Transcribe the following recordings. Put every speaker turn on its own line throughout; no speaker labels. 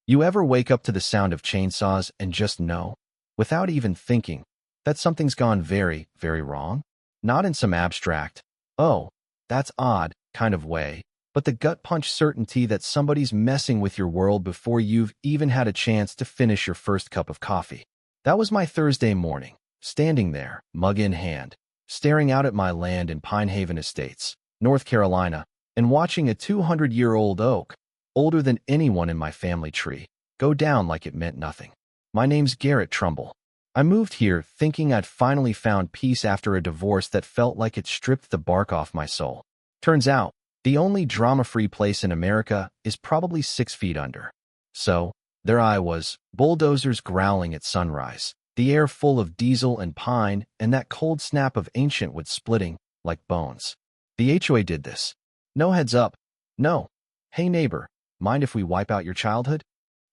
You ever wake up to the sound of chainsaws and just know, without even thinking, that something's gone very, very wrong? Not in some abstract, oh, that's odd kind of way, but the gut punch certainty that somebody's messing with your world before you've even had a chance to finish your first cup of coffee. That was my Thursday morning, standing there, mug in hand, staring out at my land in Pine Haven Estates, North Carolina, and watching a 200-year-old oak, older than anyone in my family tree, go down like it meant nothing. My name's Garrett Trumbull. I moved here thinking I'd finally found peace after a divorce that felt like it stripped the bark off my soul. Turns out, the only drama-free place in America is probably 6 feet under. So, there I was, bulldozers growling at sunrise, the air full of diesel and pine, and that cold snap of ancient wood splitting like bones. The HOA did this. No heads up. No. Hey neighbor, mind if we wipe out your childhood?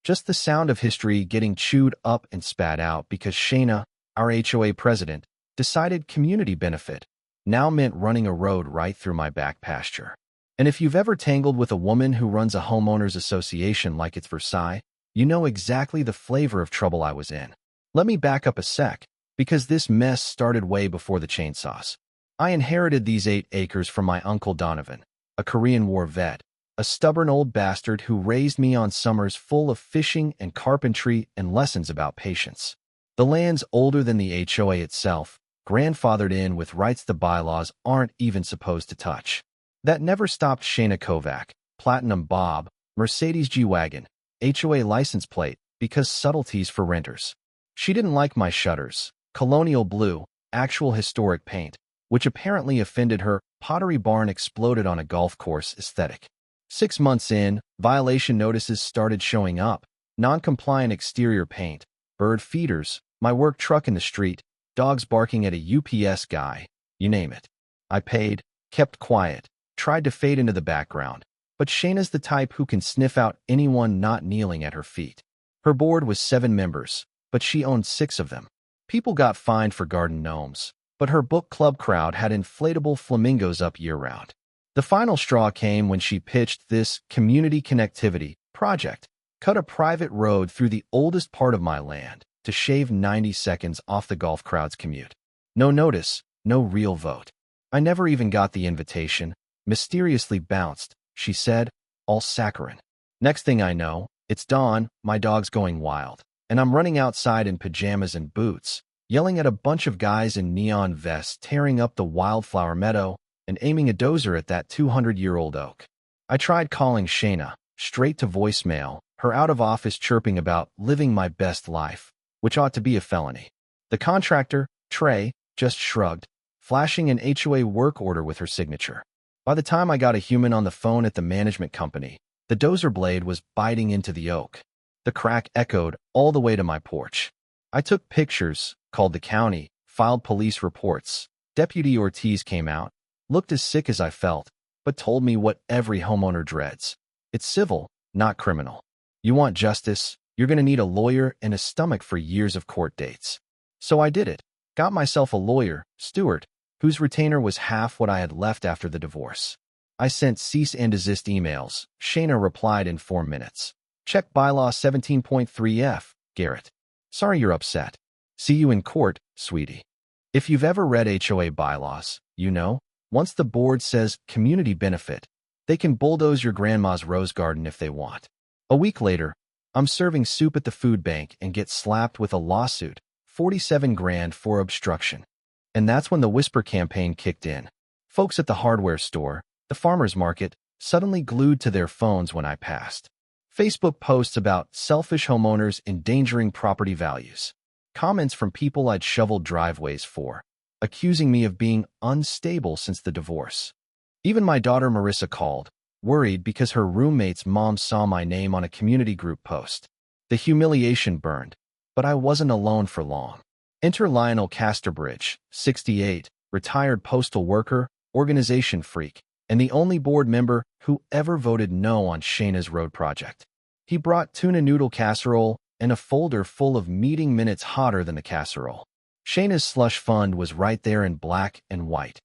Just the sound of history getting chewed up and spat out because Shayna, our HOA president, decided community benefit now meant running a road right through my back pasture. And if you've ever tangled with a woman who runs a homeowners association like it's Versailles, you know exactly the flavor of trouble I was in. Let me back up a sec, because this mess started way before the chainsaws. I inherited these 8 acres from my uncle Donovan, a Korean War vet, a stubborn old bastard who raised me on summers full of fishing and carpentry and lessons about patience. The land's older than the HOA itself, grandfathered in with rights the bylaws aren't even supposed to touch. That never stopped Shayna Kovac, Platinum Bob, Mercedes G-Wagon, HOA license plate, because subtleties for renters. She didn't like my shutters, colonial blue, actual historic paint, which apparently offended her Pottery Barn exploded on a golf course aesthetic. 6 months in, violation notices started showing up, non-compliant exterior paint, bird feeders, my work truck in the street, dogs barking at a UPS guy, you name it. I paid, kept quiet, tried to fade into the background, but Shayna's the type who can sniff out anyone not kneeling at her feet. Her board was 7 members, but she owned 6 of them. People got fined for garden gnomes, but her book club crowd had inflatable flamingos up year-round. The final straw came when she pitched this community connectivity project, cut a private road through the oldest part of my land to shave 90 seconds off the golf crowd's commute. No notice, no real vote. I never even got the invitation, mysteriously bounced, she said, all saccharine. Next thing I know, it's dawn, my dog's going wild, and I'm running outside in pajamas and boots, yelling at a bunch of guys in neon vests tearing up the wildflower meadow and aiming a dozer at that 200-year-old oak. I tried calling Shayna, straight to voicemail, her out-of-office chirping about living my best life, which ought to be a felony. The contractor, Trey, just shrugged, flashing an HOA work order with her signature. By the time I got a human on the phone at the management company, the dozer blade was biting into the oak. The crack echoed all the way to my porch. I took pictures, called the county, filed police reports. Deputy Ortiz came out, looked as sick as I felt, but told me what every homeowner dreads. It's civil, not criminal. You want justice, you're going to need a lawyer and a stomach for years of court dates. So I did it. Got myself a lawyer, Stuart, whose retainer was half what I had left after the divorce. I sent cease and desist emails. Shayna replied in 4 minutes. Check bylaw 17.3F, Garrett. Sorry you're upset. See you in court, sweetie. If you've ever read HOA bylaws, you know, once the board says community benefit, they can bulldoze your grandma's rose garden if they want. A week later, I'm serving soup at the food bank and get slapped with a lawsuit, 47 grand for obstruction. And that's when the whisper campaign kicked in. Folks at the hardware store, the farmer's market, suddenly glued to their phones when I passed. Facebook posts about selfish homeowners endangering property values. Comments from people I'd shoveled driveways for, accusing me of being unstable since the divorce. Even my daughter Marissa called, worried because her roommate's mom saw my name on a community group post. The humiliation burned, but I wasn't alone for long. Enter Lionel Casterbridge, 68, retired postal worker, organization freak, and the only board member who ever voted no on Shayna's road project. He brought tuna noodle casserole and a folder full of meeting minutes hotter than the casserole. Shayna's slush fund was right there in black and white.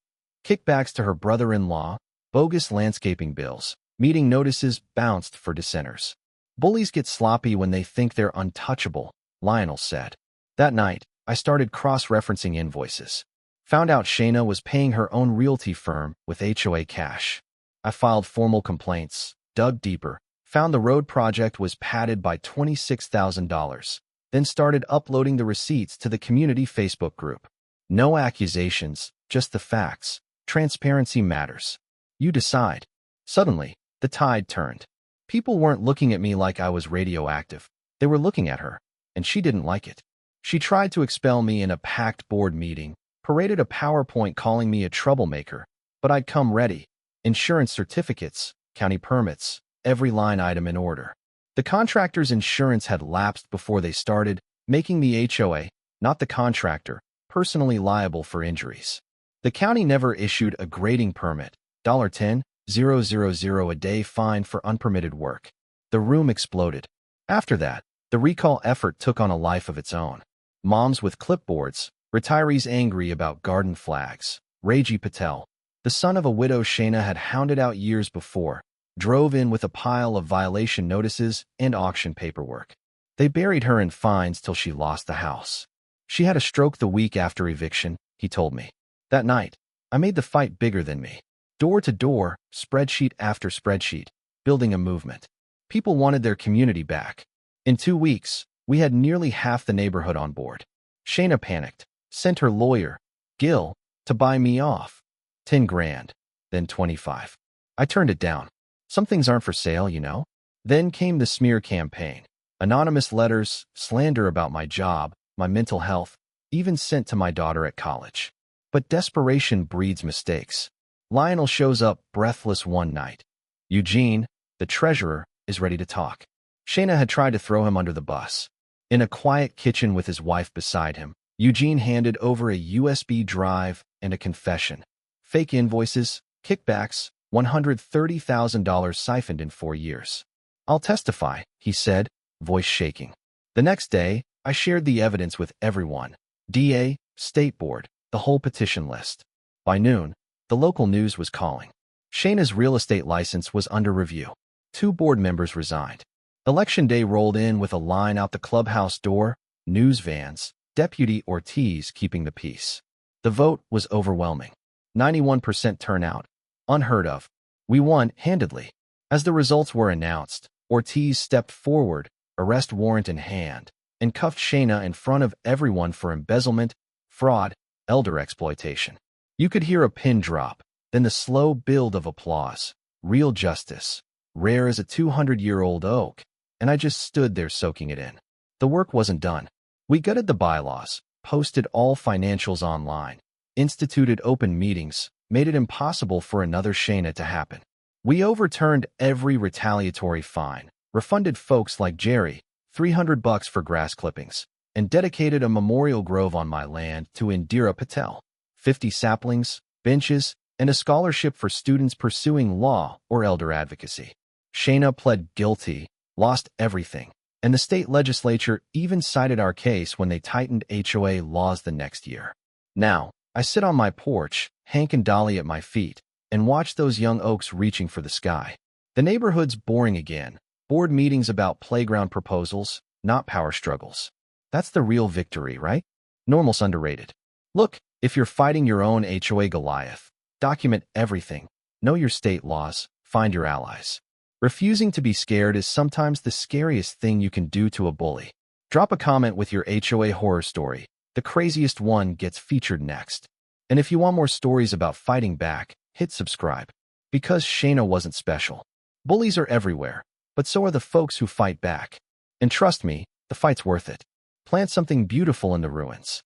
Kickbacks to her brother-in-law, bogus landscaping bills, meeting notices bounced for dissenters. Bullies get sloppy when they think they're untouchable, Lionel said. That night, I started cross-referencing invoices. Found out Shayna was paying her own realty firm with HOA cash. I filed formal complaints, dug deeper, found the road project was padded by $26,000, then started uploading the receipts to the community Facebook group. No accusations, just the facts. Transparency matters. You decide. Suddenly, the tide turned. People weren't looking at me like I was radioactive. They were looking at her, and she didn't like it. She tried to expel me in a packed board meeting, paraded a PowerPoint calling me a troublemaker, but I'd come ready. Insurance certificates, county permits, every line item in order. The contractor's insurance had lapsed before they started, making the HOA, not the contractor, personally liable for injuries. The county never issued a grading permit, $10,000 a day fine for unpermitted work. The room exploded. After that, the recall effort took on a life of its own. Moms with clipboards, retirees angry about garden flags. Raji Patel, the son of a widow Shayna had hounded out years before, drove in with a pile of violation notices and auction paperwork. They buried her in fines till she lost the house. She had a stroke the week after eviction, he told me. That night, I made the fight bigger than me. Door to door, spreadsheet after spreadsheet, building a movement. People wanted their community back. In 2 weeks, we had nearly half the neighborhood on board. Shayna panicked, sent her lawyer, Gil, to buy me off. 10 grand, then 25. I turned it down. Some things aren't for sale, you know? Then came the smear campaign. Anonymous letters, slander about my job, my mental health, even sent to my daughter at college. But desperation breeds mistakes. Lionel shows up breathless one night. Eugene, the treasurer, is ready to talk. Shayna had tried to throw him under the bus. In a quiet kitchen with his wife beside him, Eugene handed over a USB drive and a confession. Fake invoices, kickbacks, $130,000 siphoned in 4 years. I'll testify, he said, voice shaking. The next day, I shared the evidence with everyone. DA, State Board, the whole petition list. By noon, the local news was calling. Shayna's real estate license was under review. 2 board members resigned. Election day rolled in with a line out the clubhouse door, news vans, Deputy Ortiz keeping the peace. The vote was overwhelming. 91% turnout. Unheard of. We won handedly. As the results were announced, Ortiz stepped forward, arrest warrant in hand, and cuffed Shayna in front of everyone for embezzlement, fraud, elder exploitation. You could hear a pin drop, then the slow build of applause. Real justice. Rare as a 200-year-old oak. And I just stood there soaking it in. The work wasn't done. We gutted the bylaws, posted all financials online, instituted open meetings, made it impossible for another Shayna to happen. We overturned every retaliatory fine, refunded folks like Jerry $300 for grass clippings, and dedicated a memorial grove on my land to Indira Patel, 50 saplings, benches, and a scholarship for students pursuing law or elder advocacy. Shayna pled guilty, lost everything, and the state legislature even cited our case when they tightened HOA laws the next year. Now, I sit on my porch, Hank and Dolly at my feet, and watch those young oaks reaching for the sky. The neighborhood's boring again. Board meetings about playground proposals, not power struggles. That's the real victory, right? Normal's underrated. Look, if you're fighting your own HOA Goliath, document everything. Know your state laws. Find your allies. Refusing to be scared is sometimes the scariest thing you can do to a bully. Drop a comment with your HOA horror story. The craziest one gets featured next. And if you want more stories about fighting back, hit subscribe. Because Shayna wasn't special. Bullies are everywhere, but so are the folks who fight back. And trust me, the fight's worth it. Plant something beautiful in the ruins.